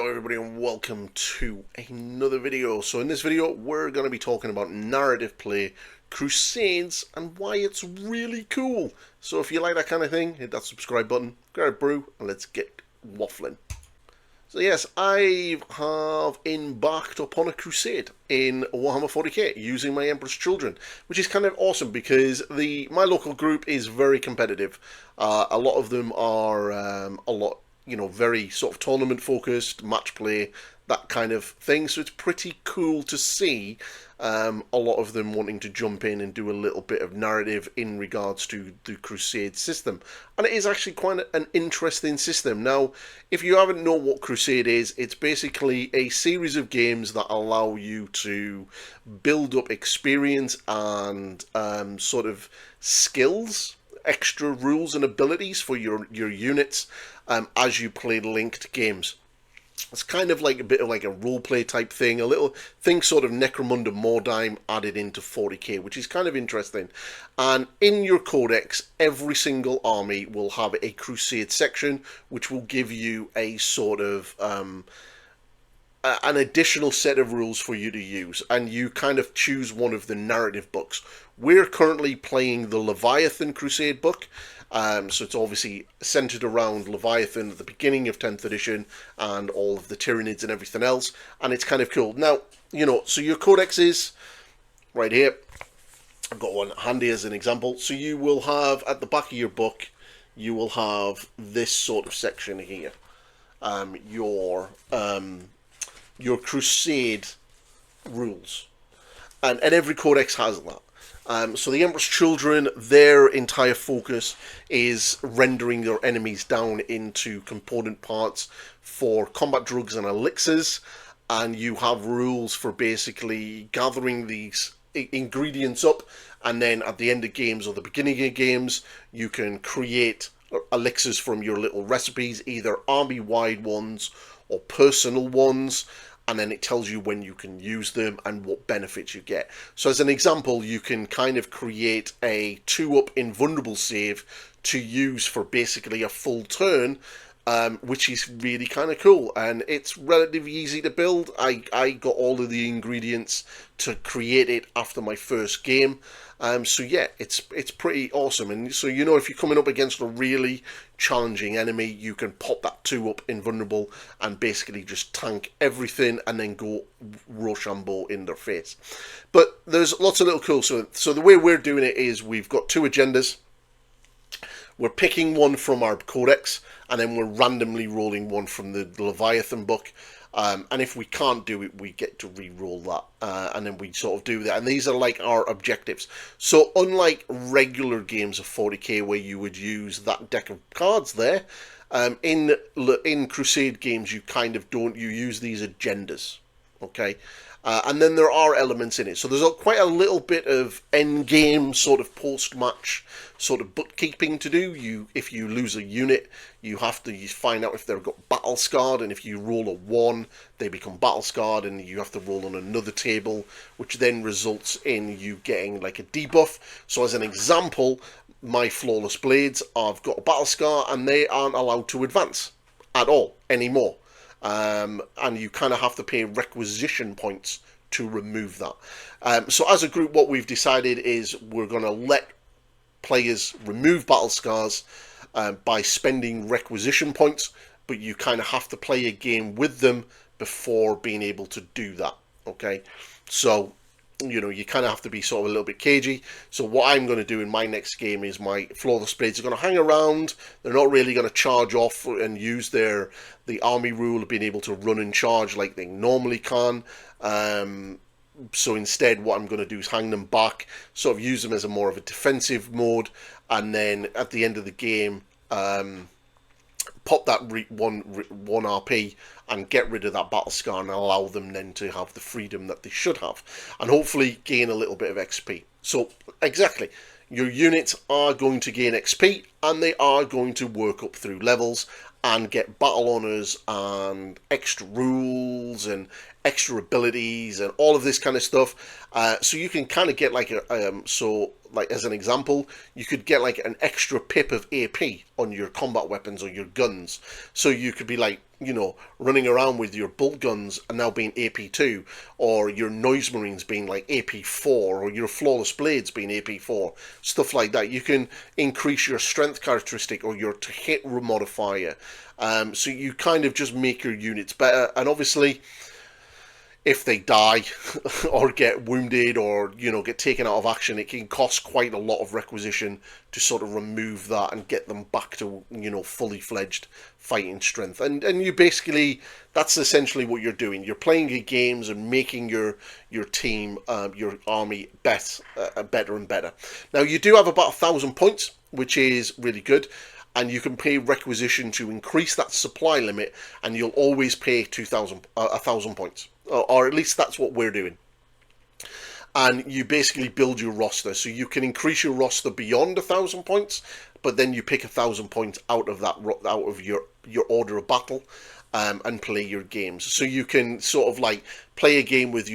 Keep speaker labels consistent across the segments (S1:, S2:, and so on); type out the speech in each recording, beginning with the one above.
S1: Hello everybody and welcome to another video. So in this video we're going to be talking about narrative play, Crusades, and why it's really cool. So if you like that kind of thing, hit that subscribe button, grab a brew, and let's get waffling. So yes, I have embarked upon a crusade in Warhammer 40k using my Emperor's Children, which is kind of awesome because my local group is very competitive. A lot of them are very sort of tournament focused, match play, that kind of thing. So it's pretty cool to see a lot of them wanting to jump in and do a little bit of narrative in regards to the Crusade system. And it is actually quite an interesting system. Now, if you haven't known what Crusade is, it's basically a series of games that allow you to build up experience and sort of skills, extra rules and abilities for your units as you play linked games. It's kind of like a bit of like a roleplay type thing, a little thing sort of Necromunda Mordheim added into 40k, which is kind of interesting. And in your codex, every single army will have a Crusade section, which will give you a sort of an additional set of rules for you to use, and you kind of choose one of the narrative books. We're currently playing the Leviathan Crusade book, so it's obviously centered around Leviathan at the beginning of 10th edition and all of the Tyranids and everything else, and it's kind of cool. Now, so your codex is right here. I've got one handy as an example. So you will have, at the back of your book, you will have this sort of section here. Your Crusade rules. And every codex has that. So the Emperor's Children, their entire focus is rendering your enemies down into component parts for combat drugs and elixirs, and you have rules for basically gathering these ingredients up, and then at the end of games or the beginning of games, you can create elixirs from your little recipes, either army-wide ones or personal ones, and then it tells you when you can use them and what benefits you get. So as an example, you can kind of create a 2-up invulnerable save to use for basically a full turn, which is really kind of cool, and it's relatively easy to build. I got all of the ingredients to create it after my first game. So yeah, it's pretty awesome. And so if you're coming up against a really challenging enemy, you can pop that 2-up invulnerable and basically just tank everything and then go Rochambeau in their face. But there's lots of little cool. So the way we're doing it is we've got 2 agendas. We're picking one from our codex, and then we're randomly rolling one from the Leviathan book. And if we can't do it, we get to re-roll that, and then we sort of do that. And these are like our objectives. So unlike regular games of 40k where you would use that deck of cards there, in Crusade games you kind of don't. You use these agendas, okay? And then there are elements in it. So there's quite a little bit of end game sort of post-match sort of bookkeeping to do. If you lose a unit, you have to find out if they've got battle scarred, and if you roll a 1, they become battle scarred, and you have to roll on another table, which then results in you getting like a debuff. So as an example, my Flawless Blades, I've got a battle scar, and they aren't allowed to advance at all anymore. And you kind of have to pay requisition points to remove that. So as a group, what we've decided is we're going to let players remove battle scars by spending requisition points, but you kind of have to play a game with them before being able to do that. Okay, so you kind of have to be sort of a little bit cagey. So what I'm going to do in my next game is my Flawless Blades are going to hang around. They're not really going to charge off and use the army rule of being able to run and charge like they normally can. So instead, what I'm going to do is hang them back, sort of use them as more of a defensive mode, and then at the end of the game, pop that one RP and get rid of that battle scar and allow them then to have the freedom that they should have, and hopefully gain a little bit of XP. So exactly, your units are going to gain XP and they are going to work up through levels and get battle honors and extra rules and extra abilities and all of this kind of stuff. So you can kind of get like like as an example, you could get like an extra pip of AP on your combat weapons or your guns. So you could be like, you know, running around with your bolt guns and now being AP2, or your noise marines being like AP4, or your flawless blades being AP4, stuff like that. You can increase your strength characteristic or your to hit modifier. So you kind of just make your units better, and obviously if they die or get wounded or, you know, get taken out of action, it can cost quite a lot of requisition to sort of remove that and get them back to, you know, fully fledged fighting strength. And you basically, that's essentially what you're doing. You're playing your games and making your team, your army better and better. Now you do have about 1,000 points, which is really good. And you can pay requisition to increase that supply limit, and you'll always pay 1,000 points, or at least that's what we're doing. And you basically build your roster, so you can increase your roster beyond 1,000 points, but then you pick 1,000 points out of that, out of your order of battle, and play your games. So you can sort of like play a game with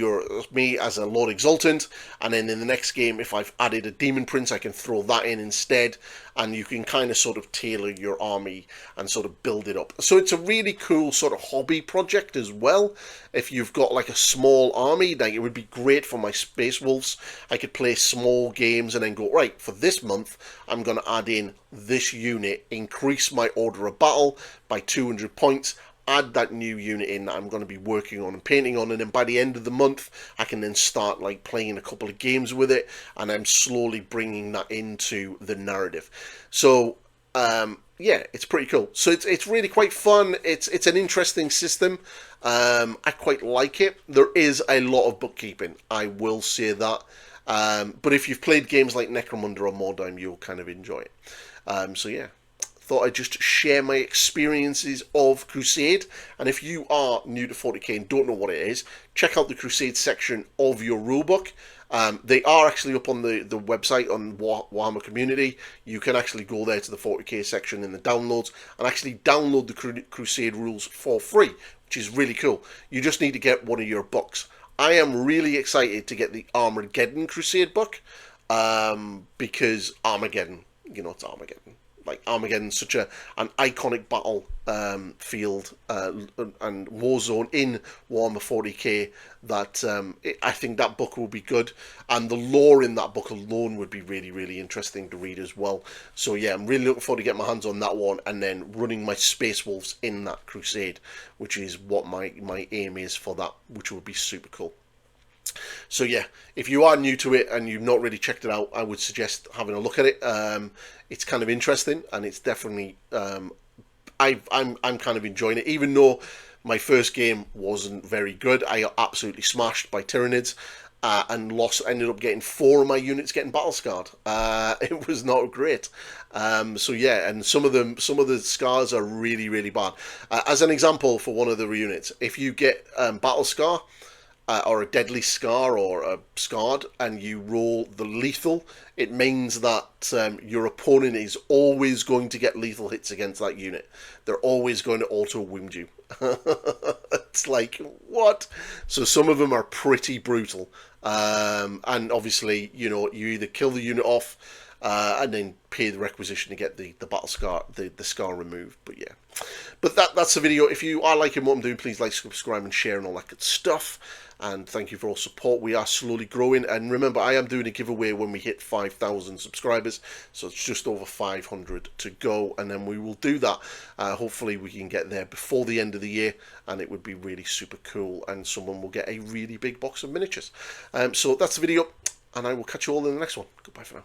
S1: me as a Lord Exultant, and then in the next game, if I've added a Demon Prince, I can throw that in instead, and you can kind of sort of tailor your army and sort of build it up. So it's a really cool sort of hobby project as well. If you've got like a small army, like it would be great for my Space Wolves. I could play small games and then go, right, for this month, I'm going to add in this unit, increase my order of battle by 200 points, add that new unit in that I'm going to be working on and painting on, and then by the end of the month I can then start like playing a couple of games with it, and I'm slowly bringing that into the narrative. So yeah, it's pretty cool. So it's really quite fun. It's an interesting system. I quite like it. There is a lot of bookkeeping, I will say that, but if you've played games like Necromunda or Mordheim, you'll kind of enjoy it. So yeah, thought I'd just share my experiences of Crusade. And if you are new to 40k and don't know what it is, check out the Crusade section of your rulebook. They are actually up on the website on Warhammer Community. You can actually go there to the 40k section in the downloads and actually download the Crusade rules for free, which is really cool. You just need to get one of your books. I am really excited to get the Armageddon Crusade book, because Armageddon, you know, it's Armageddon. Like Armageddon's such an iconic battle field and war zone in Warhammer 40k that I think that book will be good, and the lore in that book alone would be really, really interesting to read as well. So yeah, I'm really looking forward to getting my hands on that one, and then running my Space Wolves in that Crusade, which is what my aim is for that, which would be super cool. So yeah, if you are new to it and you've not really checked it out, I would suggest having a look at it. It's kind of interesting, and it's definitely I'm kind of enjoying it. Even though my first game wasn't very good, I got absolutely smashed by Tyranids, and ended up getting 4 of my units getting battle scarred. It was not great. So yeah, and some of the scars are really, really bad. As an example, for one of the units, if you get battle scar, or a deadly scar or a scarred, and you roll the lethal, it means that your opponent is always going to get lethal hits against that unit. They're always going to auto wound you. It's like, what? So some of them are pretty brutal, and obviously, you know, you either kill the unit off, and then pay the requisition to get the battle scar, the scar removed. But yeah, but that's the video. If you are liking what I'm doing, please like, subscribe, and share, and all that good stuff. And thank you for all support. We are slowly growing, and remember, I am doing a giveaway when we hit 5,000 subscribers, so it's just over 500 to go, and then we will do that. Hopefully we can get there before the end of the year, and it would be really super cool, and someone will get a really big box of miniatures. So that's the video, and I will catch you all in the next one. Goodbye for now.